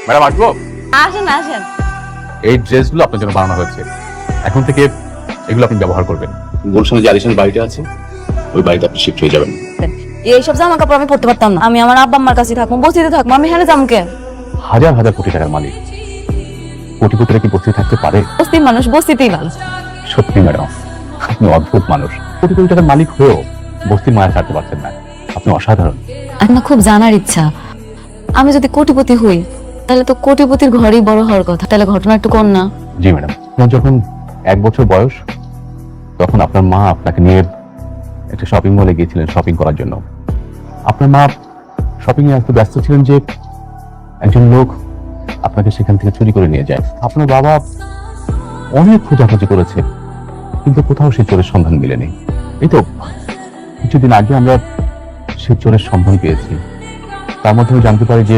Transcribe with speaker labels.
Speaker 1: Madam আসবো?
Speaker 2: আসেন আসেন।
Speaker 1: এই ড্রেসগুলো আপনার জন্য বানানো হয়েছে। এখন থেকে এগুলো আপনি ব্যবহার করবেন। গুলশানে যে আলিশান বাড়িটা আছে, ওই বাড়িতে আপনি শিফট হয়ে যাবেন।
Speaker 2: এইসব জামা কাপড় আমি পরতে পারতাম না। আমি আমার আব্বা আম্মার কাছে থাকবো, বস্তিতে থাকবো। আমি হেনে যামকে?
Speaker 1: হাজার হাজার কোটি টাকার মালিক কোটিপতিরা কি বস্তিতে থাকতে পারে?
Speaker 2: বস্তির মানুষ বস্তিতেই মানুষ।
Speaker 1: সত্যি ম্যাডাম, আপনি অদ্ভুত মানুষ। কোটি কোটি টাকার মালিক হয়েও বস্তির মায়া ছাড়তে পারছেন না। আপনি অসাধারণ।
Speaker 2: আমার খুব জানার ইচ্ছা, আমি যদি কোটিপতি হই তাহলে তো কোটিপতির ঘরেই বড় হওয়ার কথা। তাহলে ঘটনা একটু কর না?
Speaker 1: জি ম্যাডাম, আপনার যখন 1 বছর বয়স তখন আপনার মা আপনাকে নিয়ে একটা শপিং মলে গিয়েছিলেন শপিং করার জন্য। আপনার মা শপিং এ এত ব্যস্ত ছিলেন যে একজন লোক আপনাকে সেখান থেকে চুরি করে নিয়ে যায়। আপনার বাবা অনেক খোঁজাখুঁজি করেছে, কিন্তু কোথাও সেই চোরের সন্ধান মেলেনি। এই তো কিছুদিন আগে আমরা সেই চোরের সন্ধান পেয়েছি। তার মধ্যে জানতে পারি যে